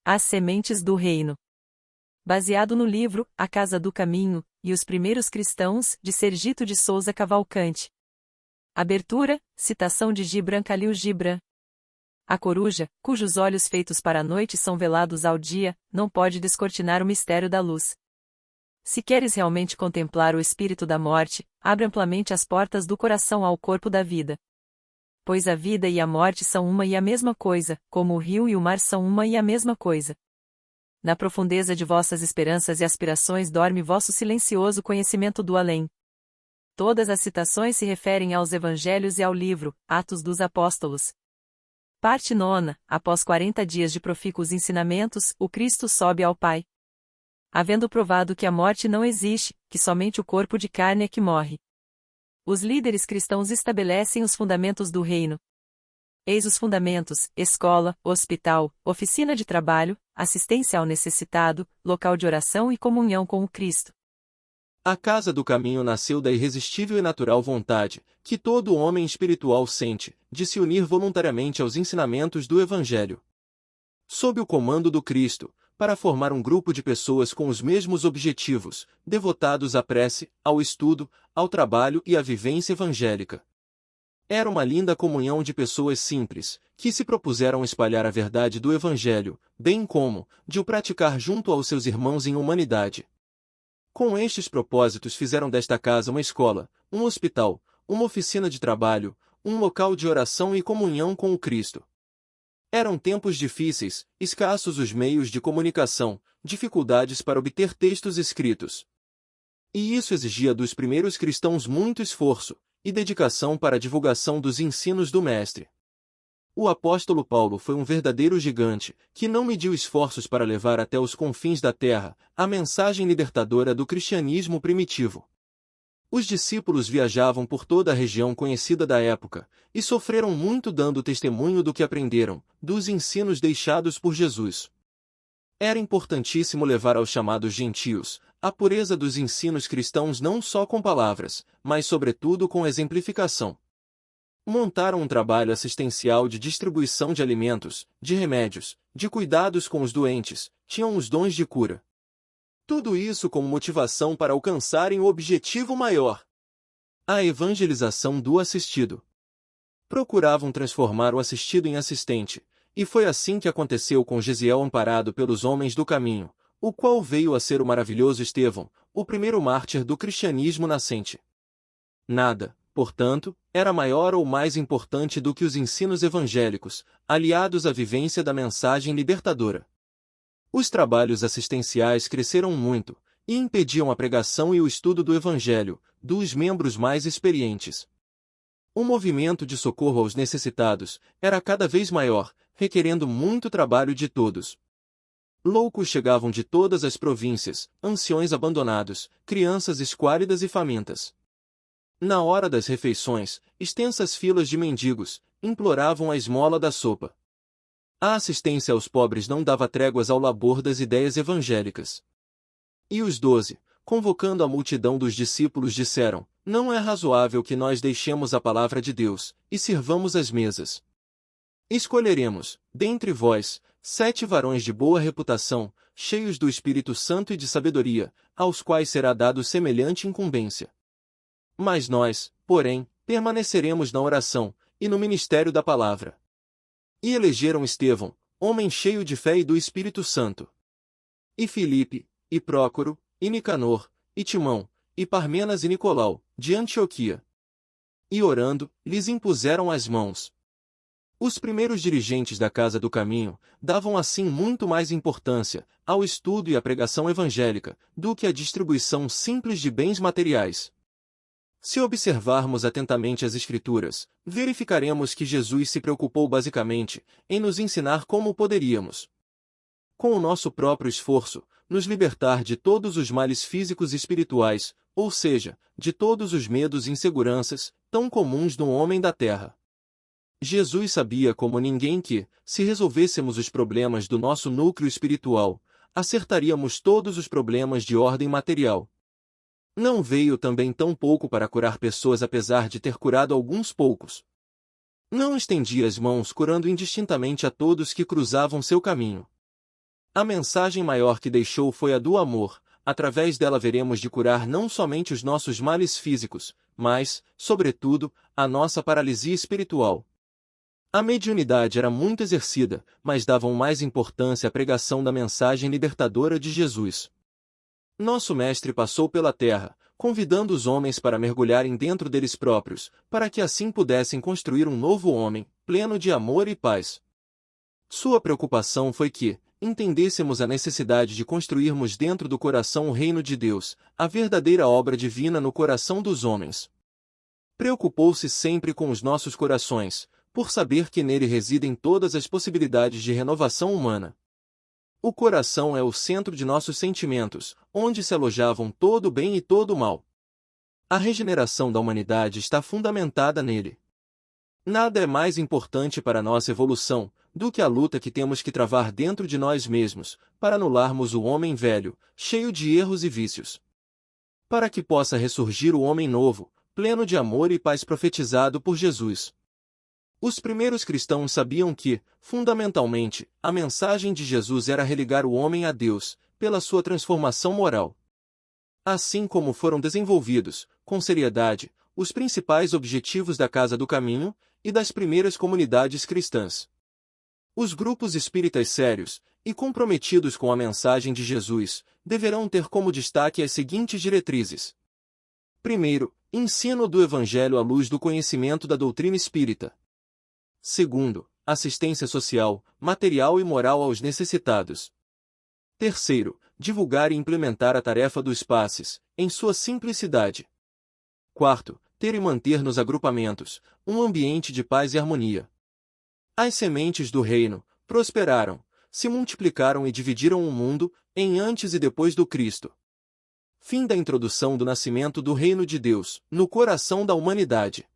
As Sementes do Reino. Baseado no livro A Casa do Caminho e os Primeiros Cristãos, de Sergito de Souza Cavalcante. Abertura, citação de Gibran Khalil Gibran. A coruja, cujos olhos feitos para a noite são velados ao dia, não pode descortinar o mistério da luz. Se queres realmente contemplar o espírito da morte, abre amplamente as portas do coração ao corpo da vida. Pois a vida e a morte são uma e a mesma coisa, como o rio e o mar são uma e a mesma coisa. Na profundeza de vossas esperanças e aspirações dorme vosso silencioso conhecimento do além. Todas as citações se referem aos evangelhos e ao livro, Atos dos Apóstolos. Parte 9. Após 40 dias de profícuos ensinamentos, o Cristo sobe ao Pai. Havendo provado que a morte não existe, que somente o corpo de carne é que morre. Os líderes cristãos estabelecem os fundamentos do reino. Eis os fundamentos: escola, hospital, oficina de trabalho, assistência ao necessitado, local de oração e comunhão com o Cristo. A Casa do Caminho nasceu da irresistível e natural vontade, que todo homem espiritual sente, de se unir voluntariamente aos ensinamentos do Evangelho. Sob o comando do Cristo, para formar um grupo de pessoas com os mesmos objetivos, devotados à prece, ao estudo, ao trabalho e à vivência evangélica. Era uma linda comunhão de pessoas simples, que se propuseram espalhar a verdade do Evangelho, bem como, de o praticar junto aos seus irmãos em humanidade. Com estes propósitos fizeram desta casa uma escola, um hospital, uma oficina de trabalho, um local de oração e comunhão com o Cristo. Eram tempos difíceis, escassos os meios de comunicação, dificuldades para obter textos escritos. E isso exigia dos primeiros cristãos muito esforço e dedicação para a divulgação dos ensinos do Mestre. O apóstolo Paulo foi um verdadeiro gigante, que não mediu esforços para levar até os confins da terra a mensagem libertadora do cristianismo primitivo. Os discípulos viajavam por toda a região conhecida da época, e sofreram muito dando testemunho do que aprenderam, dos ensinos deixados por Jesus. Era importantíssimo levar aos chamados gentios a pureza dos ensinos cristãos não só com palavras, mas sobretudo com exemplificação. Montaram um trabalho assistencial de distribuição de alimentos, de remédios, de cuidados com os doentes, tinham os dons de cura. Tudo isso como motivação para alcançarem o objetivo maior: a evangelização do assistido. Procuravam transformar o assistido em assistente, e foi assim que aconteceu com Gesiel, amparado pelos homens do caminho, o qual veio a ser o maravilhoso Estevão, o primeiro mártir do cristianismo nascente. Nada, portanto, era maior ou mais importante do que os ensinos evangélicos, aliados à vivência da mensagem libertadora. Os trabalhos assistenciais cresceram muito, e impediam a pregação e o estudo do Evangelho, dos membros mais experientes. O movimento de socorro aos necessitados era cada vez maior, requerendo muito trabalho de todos. Loucos chegavam de todas as províncias, anciões abandonados, crianças esquálidas e famintas. Na hora das refeições, extensas filas de mendigos imploravam a esmola da sopa. A assistência aos pobres não dava tréguas ao labor das ideias evangélicas. E os 12, convocando a multidão dos discípulos, disseram: não é razoável que nós deixemos a palavra de Deus e sirvamos as mesas. Escolheremos, dentre vós, 7 varões de boa reputação, cheios do Espírito Santo e de sabedoria, aos quais será dado semelhante incumbência. Mas nós, porém, permaneceremos na oração e no ministério da palavra. E elegeram Estevão, homem cheio de fé e do Espírito Santo. E Filipe, e Prócoro, e Nicanor, e Timão, e Parmenas e Nicolau, de Antioquia. E orando, lhes impuseram as mãos. Os primeiros dirigentes da Casa do Caminho davam assim muito mais importância ao estudo e à pregação evangélica do que à distribuição simples de bens materiais. Se observarmos atentamente as Escrituras, verificaremos que Jesus se preocupou basicamente em nos ensinar como poderíamos, com o nosso próprio esforço, nos libertar de todos os males físicos e espirituais, ou seja, de todos os medos e inseguranças, tão comuns no homem da terra. Jesus sabia como ninguém que, se resolvêssemos os problemas do nosso núcleo espiritual, acertaríamos todos os problemas de ordem material. Não veio também tão pouco para curar pessoas, apesar de ter curado alguns poucos. Não estendia as mãos curando indistintamente a todos que cruzavam seu caminho. A mensagem maior que deixou foi a do amor. Através dela veremos de curar não somente os nossos males físicos, mas, sobretudo, a nossa paralisia espiritual. A mediunidade era muito exercida, mas davam mais importância à pregação da mensagem libertadora de Jesus. Nosso Mestre passou pela terra, convidando os homens para mergulharem dentro deles próprios, para que assim pudessem construir um novo homem, pleno de amor e paz. Sua preocupação foi que entendêssemos a necessidade de construirmos dentro do coração o reino de Deus, a verdadeira obra divina no coração dos homens. Preocupou-se sempre com os nossos corações, por saber que nele residem todas as possibilidades de renovação humana. O coração é o centro de nossos sentimentos, onde se alojavam todo o bem e todo o mal. A regeneração da humanidade está fundamentada nele. Nada é mais importante para nossa evolução do que a luta que temos que travar dentro de nós mesmos, para anularmos o homem velho, cheio de erros e vícios. Para que possa ressurgir o homem novo, pleno de amor e paz profetizado por Jesus. Os primeiros cristãos sabiam que, fundamentalmente, a mensagem de Jesus era religar o homem a Deus, pela sua transformação moral. Assim como foram desenvolvidos, com seriedade, os principais objetivos da Casa do Caminho e das primeiras comunidades cristãs. Os grupos espíritas sérios e comprometidos com a mensagem de Jesus deverão ter como destaque as seguintes diretrizes. Primeiro, ensino do Evangelho à luz do conhecimento da doutrina espírita. Segundo, assistência social, material e moral aos necessitados. Terceiro, divulgar e implementar a tarefa dos passes, em sua simplicidade. Quarto, ter e manter nos agrupamentos um ambiente de paz e harmonia. As sementes do reino prosperaram, se multiplicaram e dividiram o mundo em antes e depois do Cristo. Fim da introdução do nascimento do reino de Deus no coração da humanidade.